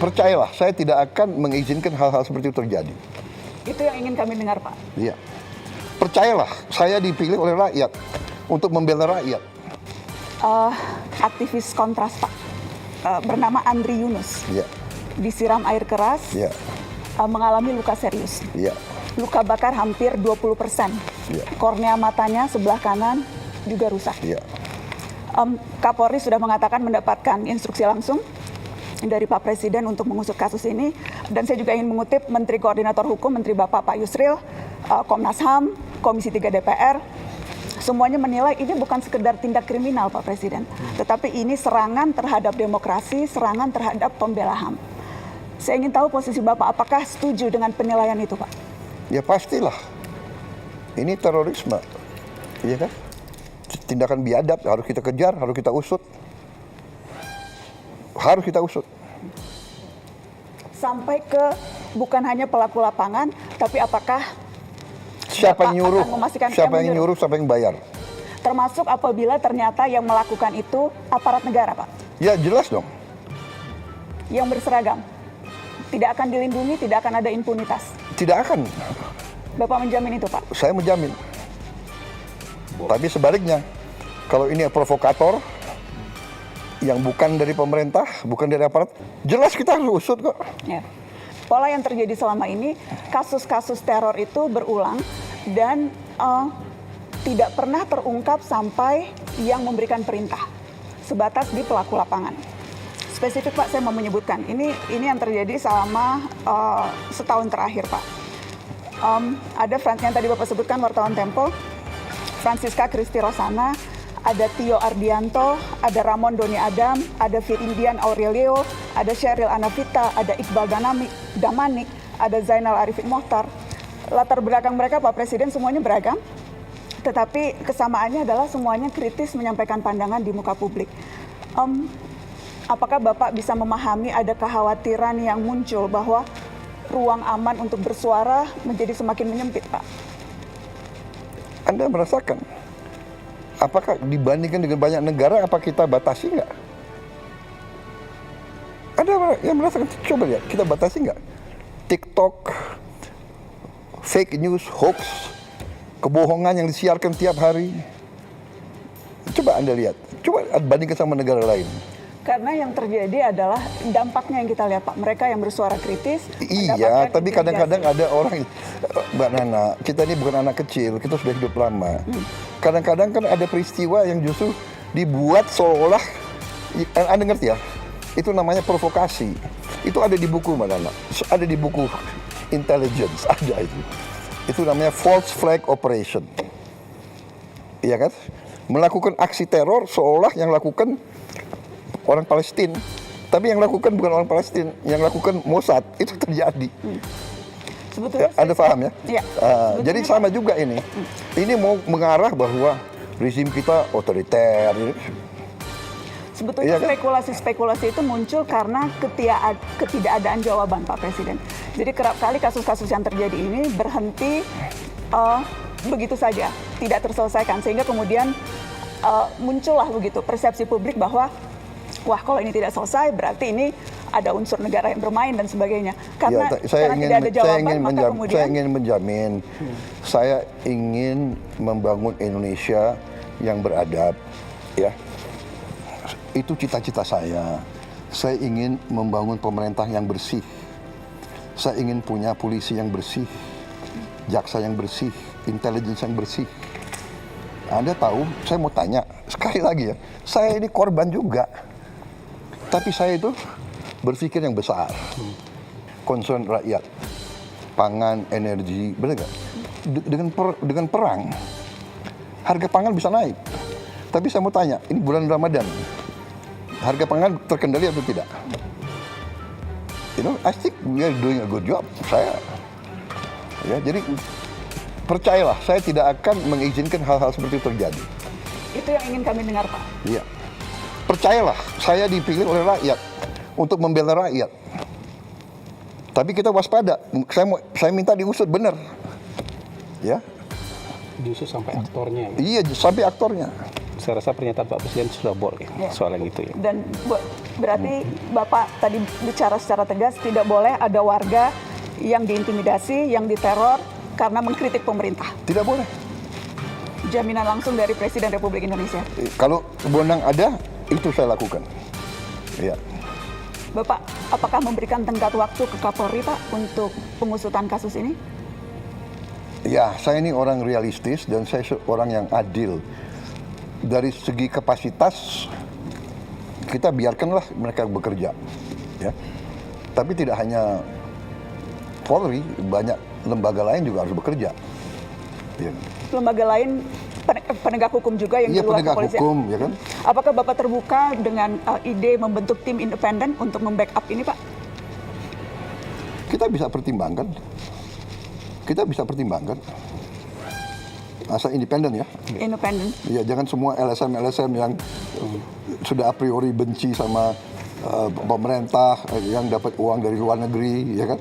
Percayalah, saya tidak akan mengizinkan hal-hal seperti itu terjadi. Itu yang ingin kami dengar, Pak. Iya. Percayalah, saya dipilih oleh rakyat untuk membela rakyat. Aktivis kontras, Pak, bernama Andri Yunus, Iya. disiram air keras, Iya. Mengalami luka serius. Iya. Luka bakar hampir 20%. Iya. Kornea matanya sebelah kanan juga rusak. Iya. Kapolri sudah mengatakan mendapatkan instruksi langsung dari Pak Presiden untuk mengusut kasus ini. Dan saya juga ingin mengutip Menteri Koordinator Hukum, Menteri Bapak Pak Yusril, Komnas HAM, Komisi 3 DPR, semuanya menilai ini bukan sekedar tindak kriminal, Pak Presiden, tetapi ini serangan terhadap demokrasi, serangan terhadap pembela HAM. Saya ingin tahu posisi Bapak, apakah setuju dengan penilaian itu, Pak? Ya pastilah. Ini terorisme. Iya kan? Tindakan biadab harus kita kejar, harus kita usut. Harus kita usut. Sampai ke bukan hanya pelaku lapangan, tapi apakah Siapa Bapak yang nyuruh? akan memastikan Siapa yang nyuruh, siapa yang bayar? termasuk apabila ternyata yang melakukan itu aparat negara, Pak, Ya jelas dong. yang berseragam. Tidak akan dilindungi, tidak akan ada impunitas. Tidak akan. Bapak menjamin itu, Pak? Saya menjamin. Tapi sebaliknya, kalau ini provokator yang bukan dari pemerintah, bukan dari aparat, jelas kita harus usut kok. Ya. Pola yang terjadi selama ini, kasus-kasus teror itu berulang dan tidak pernah terungkap sampai yang memberikan perintah, sebatas di pelaku lapangan. Spesifik, Pak, saya mau menyebutkan, ini yang terjadi selama setahun terakhir, Pak. Ada yang tadi Bapak sebutkan, wartawan Tempo, Francisca Kristi Rosana, ada Tio Ardianto, ada Ramon Doni Adam, ada Firindian Aurelio, ada Sheryl Anavita, ada Iqbal Damanik, ada Zainal Arifin Mohtar. Latar belakang mereka, Pak Presiden, semuanya beragam, tetapi kesamaannya adalah semuanya kritis menyampaikan pandangan di muka publik. Apakah Bapak bisa memahami ada kekhawatiran yang muncul bahwa ruang aman untuk bersuara menjadi semakin menyempit, Pak? Anda merasakan? Apakah dibandingkan dengan banyak negara, apa kita batasi nggak? Ada yang merasakan? Coba lihat, kita batasi nggak? TikTok, fake news, hoax, kebohongan yang disiarkan tiap hari. Coba Anda lihat, coba bandingkan sama negara lain. Karena yang terjadi adalah dampaknya yang kita lihat, Pak. Mereka yang bersuara kritis. Iya, tapi kadang-kadang ada orang, Mbak Nana, kita ini bukan anak kecil, kita sudah hidup lama. Kadang-kadang kan ada peristiwa yang justru dibuat seolah, Anda ngerti ya, itu namanya provokasi. Itu ada di buku, Mbak Nana, ada di buku intelligence, ada itu. Itu namanya false flag operation. Iya kan? Melakukan aksi teror seolah yang lakukan orang Palestina, tapi yang lakukan bukan orang Palestina, yang lakukan Mossad. Itu terjadi. Sebetulnya Anda paham ya? Iya. Jadi sama juga ini. Ini mau mengarah bahwa rezim kita otoriter. Sebetulnya Iya kan? spekulasi-spekulasi itu muncul karena ketidakadaan jawaban, Pak Presiden. Jadi kerap kali kasus-kasus yang terjadi ini berhenti begitu saja, tidak terselesaikan, sehingga kemudian muncullah begitu persepsi publik bahwa wah, kalau ini tidak selesai berarti ini ada unsur negara yang bermain dan sebagainya. Karena, saya tidak ada jawaban, maka kemudian saya ingin menjamin, saya ingin membangun Indonesia yang beradab, ya. Itu cita-cita saya. Saya ingin membangun pemerintah yang bersih. Saya ingin punya polisi yang bersih, jaksa yang bersih, intelligence yang bersih. Anda tahu, saya mau tanya sekali lagi ya, saya ini korban juga. Tapi saya itu berpikir yang besar, concern rakyat, pangan, energi, benar nggak? Dengan perang, harga pangan bisa naik. Tapi saya mau tanya, ini bulan Ramadan, harga pangan terkendali atau tidak? I think we are doing a good job. Jadi percayalah, saya tidak akan mengizinkan hal-hal seperti itu terjadi. itu yang ingin kami dengar, Pak. Iya. Percayalah, saya dipilih oleh rakyat untuk membela rakyat. Tapi kita waspada. Saya minta diusut benar. Ya. Diusut sampai aktornya. Iya, sampai aktornya. Saya rasa pernyataan Pak Presiden sudah boleh Ya. soal yang itu ya. Dan berarti Bapak tadi bicara secara tegas tidak boleh ada warga yang diintimidasi, yang diteror karena mengkritik pemerintah. Tidak boleh. Jaminan langsung dari Presiden Republik Indonesia. Kalau wewenang ada, itu saya lakukan. Ya. Bapak, apakah memberikan tenggat waktu ke Kapolri Pak untuk pengusutan kasus ini? Ya, saya ini orang realistis dan saya orang yang adil. Dari segi kapasitas, kita biarkanlah mereka bekerja. Ya. Tapi tidak hanya Polri, banyak lembaga lain juga harus bekerja. Ya. Lembaga lain penegak hukum juga yang Iya, di luar penegak kepolisian. hukum, ya kan? Apakah Bapak terbuka dengan ide membentuk tim independen untuk membackup ini, Pak? Kita bisa pertimbangkan. Kita bisa pertimbangkan. Asal independen ya. Independen. Ya, jangan semua LSM yang sudah a priori benci sama pemerintah yang dapat uang dari luar negeri, ya kan?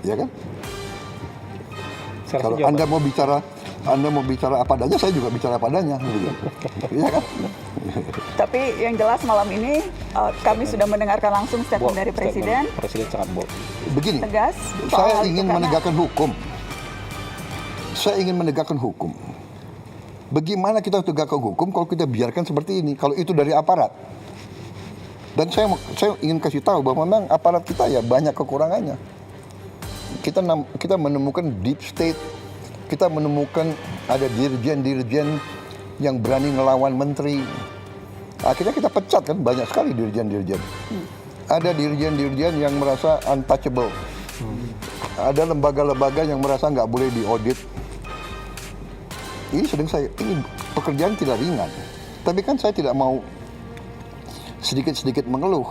Ya kan? Saya rasa Kalau juga, Anda mau bicara apa adanya, saya juga bicara apa adanya, gitu. Iya kan? Tapi yang jelas malam ini kami sudah mendengarkan langsung statement dari Presiden. Presiden sangat bold. Begini, Tegas soal saya hal itu ingin karena- menegakkan hukum. Saya ingin menegakkan hukum. Bagaimana kita tegakkan hukum kalau kita biarkan seperti ini? Kalau itu dari aparat. Dan saya ingin kasih tahu bahwa memang aparat kita ya banyak kekurangannya. Kita menemukan deep state, kita menemukan ada dirjen-dirjen yang berani ngelawan menteri. Akhirnya kita pecat kan, banyak sekali dirjen-dirjen. Ada dirjen-dirjen yang merasa untouchable. Ada lembaga-lembaga yang merasa nggak boleh diaudit. Ini pekerjaan tidak ringan. Tapi kan saya tidak mau sedikit-sedikit mengeluh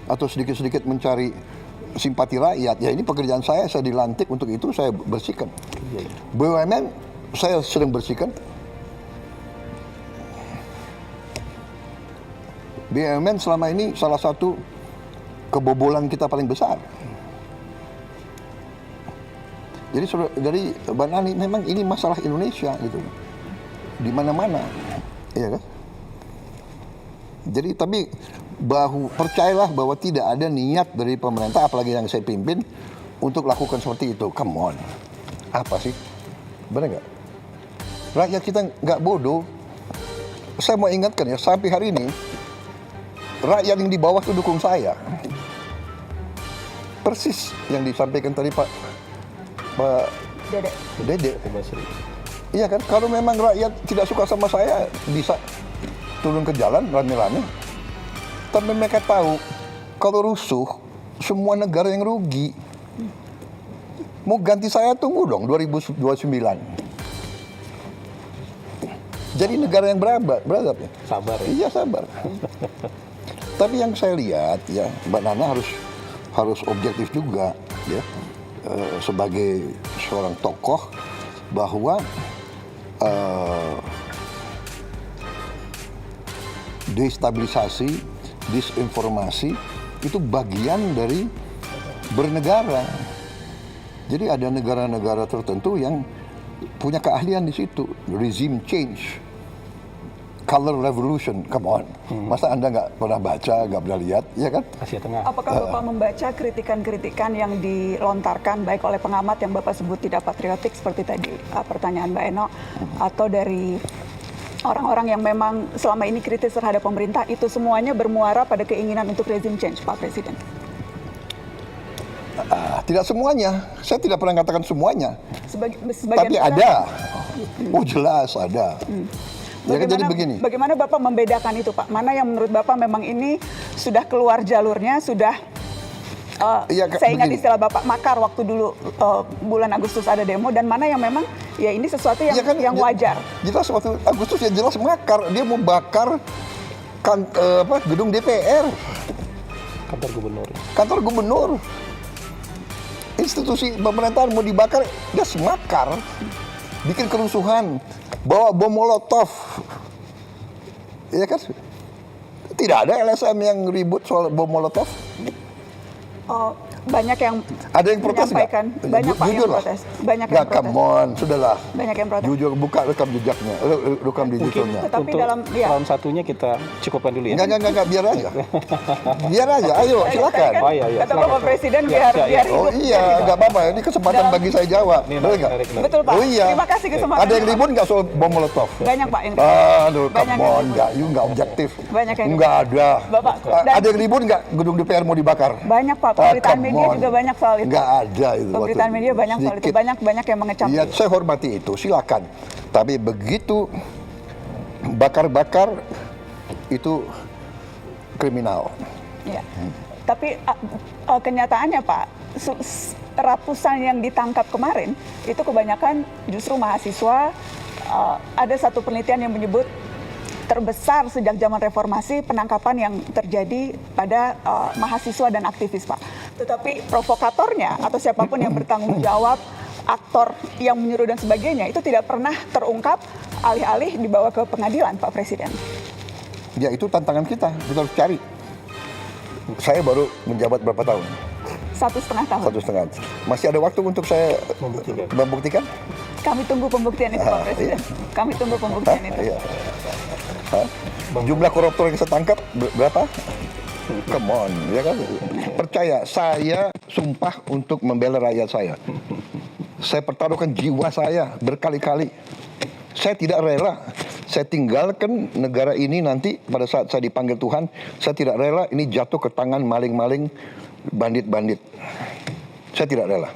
atau sedikit-sedikit mencari simpati rakyat. Ya ini pekerjaan saya dilantik untuk itu, saya bersihkan. BUMN saya sedang bersihkan. BUMN selama ini salah satu kebobolan kita paling besar. Jadi dari Mbak Nani, memang ini masalah Indonesia gitu, di mana-mana, ya kan? Jadi tapi percayalah bahwa tidak ada niat dari pemerintah, apalagi yang saya pimpin, untuk lakukan seperti itu. Come on, apa sih? Benar nggak? Rakyat kita nggak bodoh. Saya mau ingatkan ya, sampai hari ini rakyat yang di bawah itu dukung saya. Persis yang disampaikan tadi Pak Dede. Iya kan, kalau memang rakyat tidak suka sama saya, bisa turun ke jalan rame-rame. Tapi mereka tahu, kalau rusuh, semua negara yang rugi. Mau ganti saya, tunggu dong 2029. Jadi negara yang beradab ya. Sabar ya. Iya, sabar. Tapi yang saya lihat ya, Mbak Nana harus objektif juga ya. Sebagai seorang tokoh, bahwa destabilisasi, disinformasi itu bagian dari bernegara. Jadi ada negara-negara tertentu yang punya keahlian di situ, regime change, color revolution, come on. Masa Anda nggak pernah baca, nggak pernah lihat, ya kan? Asia Tengah. Apakah Bapak membaca kritikan-kritikan yang dilontarkan baik oleh pengamat yang Bapak sebut tidak patriotik seperti tadi pertanyaan Mbak Eno, atau dari orang-orang yang memang selama ini kritis terhadap pemerintah, itu semuanya bermuara pada keinginan untuk regime change, Pak Presiden? Tidak semuanya, saya tidak pernah katakan semuanya. Sebagian Tapi besar. ada, oh jelas ada. Ya kan, jadi begini. Bagaimana Bapak membedakan itu, Pak? Mana yang menurut Bapak memang ini sudah keluar jalurnya, sudah saya ingat begini. istilah Bapak makar waktu dulu bulan Agustus ada demo, dan mana yang memang ya ini sesuatu yang Ya kan, yang wajar. Jelas waktu Agustus ya jelas makar, dia mau bakar gedung DPR, Kantor gubernur. kantor gubernur. Institusi pemerintahan mau dibakar, dia semakar, bikin kerusuhan, bawa bom molotov, ya kan? Tidak ada LSM yang ribut soal bom molotov. banyak yang Ada yang protes nggak? menyampaikan, banyak Pak yang Jujur lah. protes, banyak yang Nggak, protes, come on, sudahlah. banyak yang protes. Jujur, buka rekam jejaknya, rekam digitalnya. Tetapi Untuk dalam ya, round satunya kita cukupkan dulu ya. Enggak, biar aja. Biar aja, ayo silakan. Kan Oh, iya, kata silakan. Bapak Presiden Ya, biar siap, biar ya. Oh hidup. iya, nggak apa-apa. Ini kesempatan Dalam- bagi saya jawab. Ini Boleh nggak? menarik. Betul Pak. Oh iya. Terima kasih kesempatan. Ada yang ribut nggak soal bom molotov? Banyak Pak yang Aduh, Banyak come yang on, ribut. nggak objektif. Banyak yang Nggak ada. Bapak, dan- Ada yang ribut nggak gedung DPR mau dibakar? banyak Pak, Ah, pemberitaan come media on. juga banyak soal itu. Nggak ada itu. Pemberitaan waktu media banyak soal itu, sedikit. banyak yang mengecam. Ya, saya hormati itu, silakan. Tapi begitu bakar-bakar itu kriminal. Ya. Tapi kenyataannya Pak, ratusan yang ditangkap kemarin itu kebanyakan justru mahasiswa. Ada satu penelitian yang menyebut terbesar sejak zaman reformasi penangkapan yang terjadi pada mahasiswa dan aktivis Pak. Tetapi provokatornya atau siapapun yang bertanggung jawab, aktor yang menyuruh dan sebagainya itu tidak pernah terungkap, alih-alih dibawa ke pengadilan Pak Presiden. Ya itu tantangan kita harus cari. Saya baru menjabat berapa tahun? 1,5 tahun. 1,5. Masih ada waktu untuk saya membuktikan? Kami tunggu pembuktian itu Pak Presiden. Kami tunggu pembuktian itu. Iya. Hah? Jumlah koruptor yang saya tangkap berapa? Come on, ya kan? Percaya, saya sumpah untuk membela rakyat saya. Saya pertaruhkan jiwa saya berkali-kali. Saya tidak rela. Saya tinggalkan negara ini nanti pada saat saya dipanggil Tuhan. Saya tidak rela ini jatuh ke tangan maling-maling, bandit-bandit. Saya tidak rela.